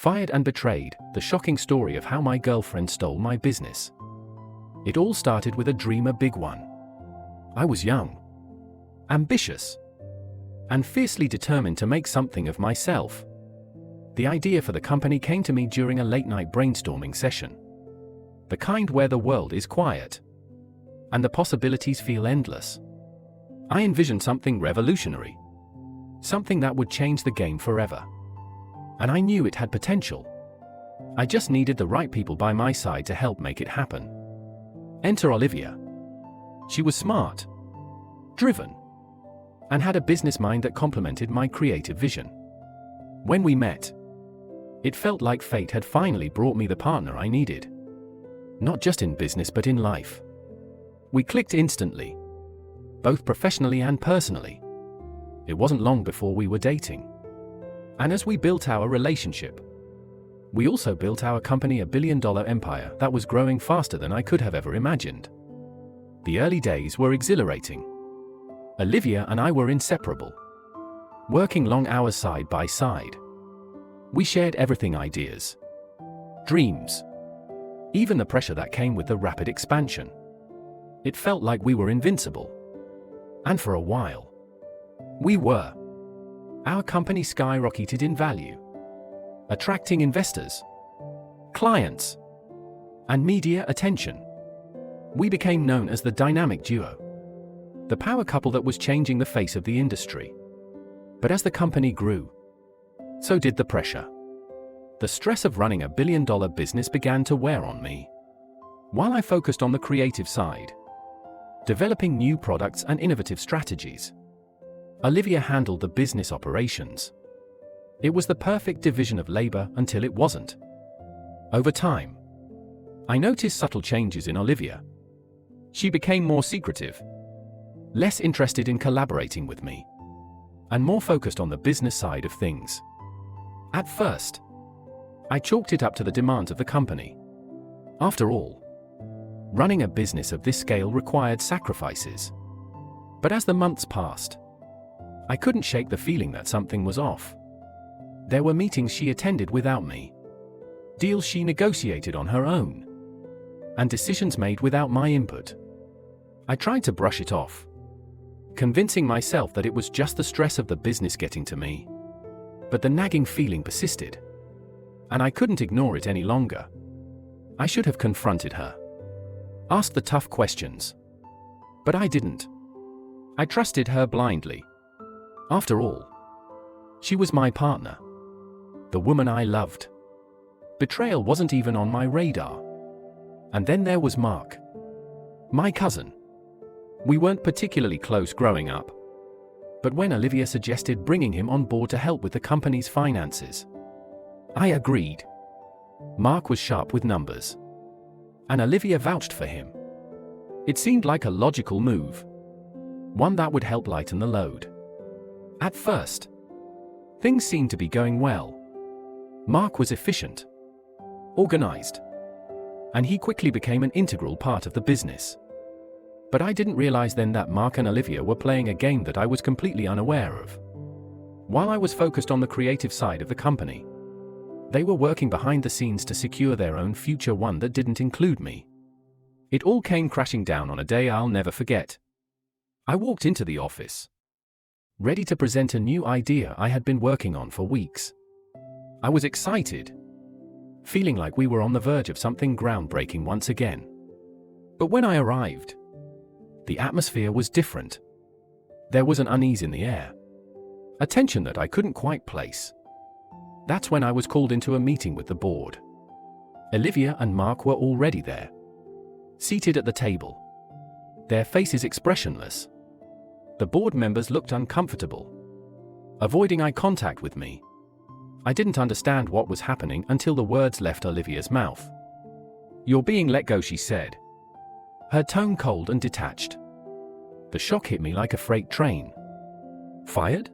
Fired and betrayed, the shocking story of how my girlfriend stole my business. It all started with a dream, a big one. I was young, ambitious, and fiercely determined to make something of myself. The idea for the company came to me during a late-night brainstorming session. The kind where the world is quiet, and the possibilities feel endless. I envisioned something revolutionary. Something that would change the game forever. And I knew it had potential. I just needed the right people by my side to help make it happen. Enter Olivia. She was smart, driven, and had a business mind that complemented my creative vision. When we met, it felt like fate had finally brought me the partner I needed. Not just in business but in life. We clicked instantly, both professionally and personally. It wasn't long before we were dating. And as we built our relationship, we also built our company, a billion-dollar empire that was growing faster than I could have ever imagined. The early days were exhilarating. Olivia and I were inseparable, working long hours side by side. We shared everything: ideas, dreams, even the pressure that came with the rapid expansion. It felt like we were invincible. And for a while, we were. Our company skyrocketed in value, attracting investors, clients, and media attention. We became known as the dynamic duo, the power couple that was changing the face of the industry. But as the company grew, so did the pressure. The stress of running a billion-dollar business began to wear on me. While I focused on the creative side, developing new products and innovative strategies, Olivia handled the business operations. It was the perfect division of labor until it wasn't. Over time, I noticed subtle changes in Olivia. She became more secretive, less interested in collaborating with me, and more focused on the business side of things. At first, I chalked it up to the demands of the company. After all, running a business of this scale required sacrifices. But as the months passed, I couldn't shake the feeling that something was off. There were meetings she attended without me, deals she negotiated on her own, and decisions made without my input. I tried to brush it off, convincing myself that it was just the stress of the business getting to me. But the nagging feeling persisted, and I couldn't ignore it any longer. I should have confronted her, asked the tough questions. But I didn't. I trusted her blindly. After all, she was my partner, the woman I loved. Betrayal wasn't even on my radar. And then there was Mark, my cousin. We weren't particularly close growing up. But when Olivia suggested bringing him on board to help with the company's finances, I agreed. Mark was sharp with numbers, and Olivia vouched for him. It seemed like a logical move, one that would help lighten the load. At first, things seemed to be going well. Mark was efficient, organized, and he quickly became an integral part of the business. But I didn't realize then that Mark and Olivia were playing a game that I was completely unaware of. While I was focused on the creative side of the company, they were working behind the scenes to secure their own future, one that didn't include me. It all came crashing down on a day I'll never forget. I walked into the office, ready to present a new idea I had been working on for weeks. I was excited, feeling like we were on the verge of something groundbreaking once again. But when I arrived, the atmosphere was different. There was an unease in the air, a tension that I couldn't quite place. That's when I was called into a meeting with the board. Olivia and Mark were already there, seated at the table, their faces expressionless. The board members looked uncomfortable, avoiding eye contact with me. I didn't understand what was happening until the words left Olivia's mouth. "You're being let go," she said, her tone cold and detached. The shock hit me like a freight train. Fired?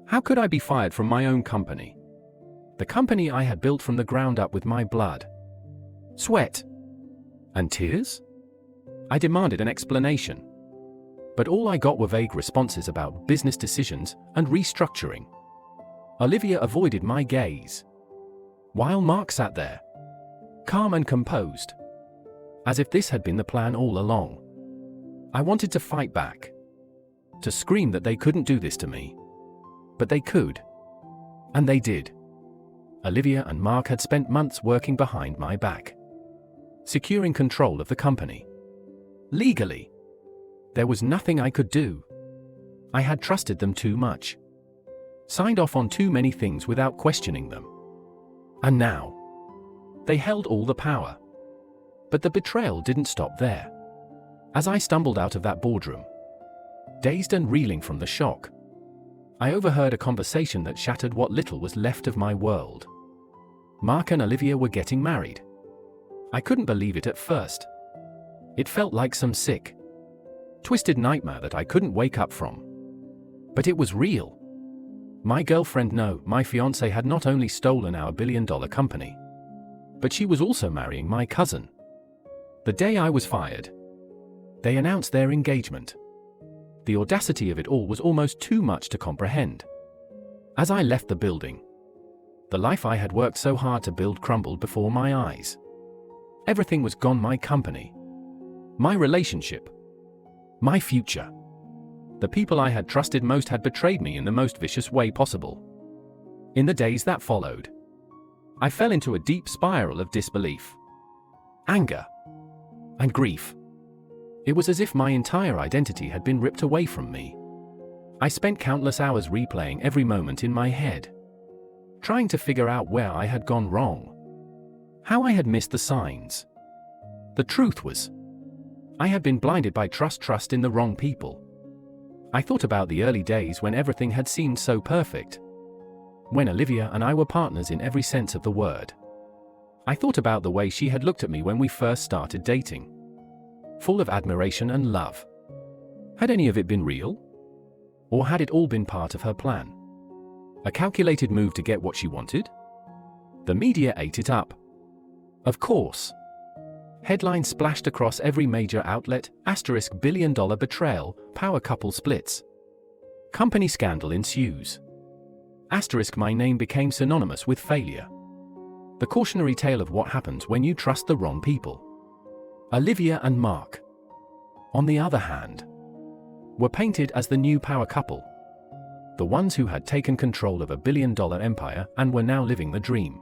How could I be fired from my own company? The company I had built from the ground up with my blood, sweat, and tears? I demanded an explanation, but all I got were vague responses about business decisions and restructuring. Olivia avoided my gaze, while Mark sat there, calm and composed, as if this had been the plan all along. I wanted to fight back, to scream that they couldn't do this to me. But they could. And they did. Olivia and Mark had spent months working behind my back, securing control of the company. Legally, there was nothing I could do. I had trusted them too much, signed off on too many things without questioning them. And now, they held all the power. But the betrayal didn't stop there. As I stumbled out of that boardroom, dazed and reeling from the shock, I overheard a conversation that shattered what little was left of my world. Mark and Olivia were getting married. I couldn't believe it at first. It felt like some sick, twisted nightmare that I couldn't wake up from. But it was real. My girlfriend, no, my fiancée, had not only stolen our billion-dollar company, but she was also marrying my cousin. The day I was fired, they announced their engagement. The audacity of it all was almost too much to comprehend. As I left the building, the life I had worked so hard to build crumbled before my eyes. Everything was gone: my company, my relationship, my future. The people I had trusted most had betrayed me in the most vicious way possible. In the days that followed, I fell into a deep spiral of disbelief, anger, and grief. It was as if my entire identity had been ripped away from me. I spent countless hours replaying every moment in my head, trying to figure out where I had gone wrong, how I had missed the signs. The truth was, I had been blinded by trust in the wrong people. I thought about the early days when everything had seemed so perfect, when Olivia and I were partners in every sense of the word. I thought about the way she had looked at me when we first started dating, full of admiration and love. Had any of it been real? Or had it all been part of her plan? A calculated move to get what she wanted? The media ate it up. Of course. Headlines splashed across every major outlet: * billion-dollar betrayal, power couple splits. Company scandal ensues. * my name became synonymous with failure. The cautionary tale of what happens when you trust the wrong people. Olivia and Mark, on the other hand, were painted as the new power couple, the ones who had taken control of a billion-dollar empire and were now living the dream.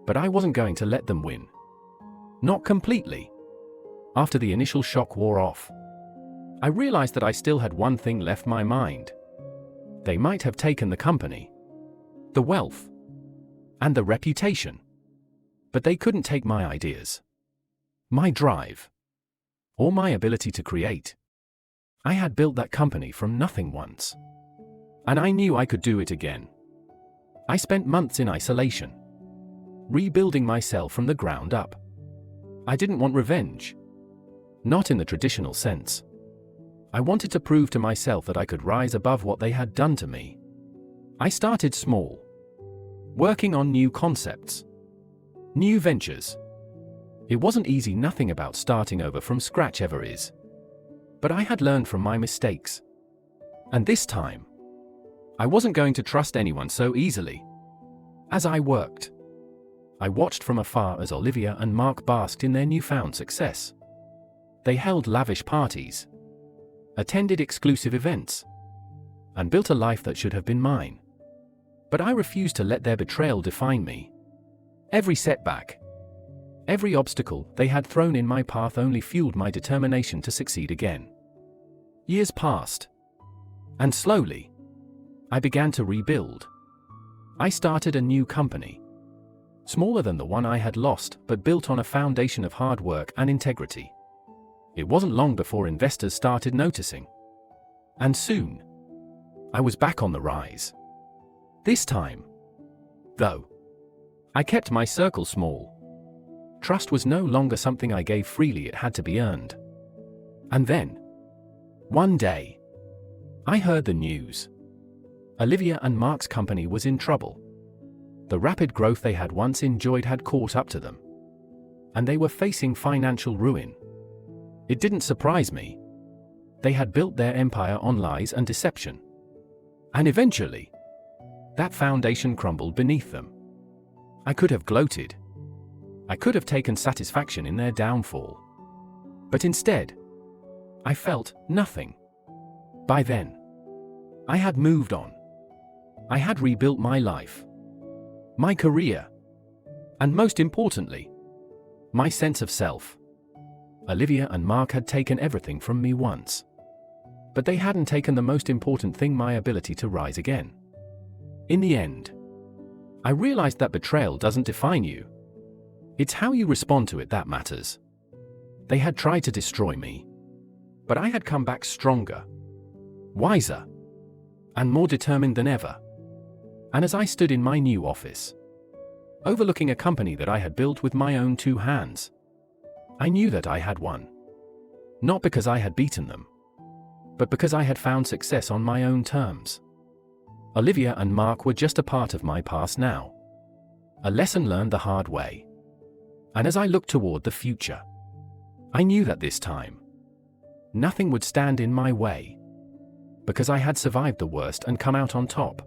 But I wasn't going to let them win. Not completely. After the initial shock wore off, I realized that I still had one thing left: my mind. They might have taken the company, the wealth, and the reputation, but they couldn't take my ideas, my drive, or my ability to create. I had built that company from nothing once, and I knew I could do it again. I spent months in isolation, rebuilding myself from the ground up. I didn't want revenge. Not in the traditional sense. I wanted to prove to myself that I could rise above what they had done to me. I started small, working on new concepts, new ventures. It wasn't easy, nothing about starting over from scratch ever is. But I had learned from my mistakes. And this time, I wasn't going to trust anyone so easily. As I worked, I watched from afar as Olivia and Mark basked in their newfound success. They held lavish parties, attended exclusive events, and built a life that should have been mine. But I refused to let their betrayal define me. Every setback, every obstacle they had thrown in my path only fueled my determination to succeed again. Years passed, and slowly, I began to rebuild. I started a new company, smaller than the one I had lost, but built on a foundation of hard work and integrity. It wasn't long before investors started noticing. And soon, I was back on the rise. This time, though, I kept my circle small. Trust was no longer something I gave freely, it had to be earned. And then, one day, I heard the news. Olivia and Mark's company was in trouble. The rapid growth they had once enjoyed had caught up to them, and they were facing financial ruin. It didn't surprise me. They had built their empire on lies and deception. And eventually, that foundation crumbled beneath them. I could have gloated. I could have taken satisfaction in their downfall. But instead, I felt nothing. By then, I had moved on. I had rebuilt my life, my career, and most importantly, my sense of self. Olivia and Mark had taken everything from me once. But they hadn't taken the most important thing, my ability to rise again. In the end, I realized that betrayal doesn't define you. It's how you respond to it that matters. They had tried to destroy me, but I had come back stronger, wiser, and more determined than ever. And as I stood in my new office, overlooking a company that I had built with my own 2 hands, I knew that I had won. Not because I had beaten them, but because I had found success on my own terms. Olivia and Mark were just a part of my past now, a lesson learned the hard way. And as I looked toward the future, I knew that this time, nothing would stand in my way, because I had survived the worst and come out on top.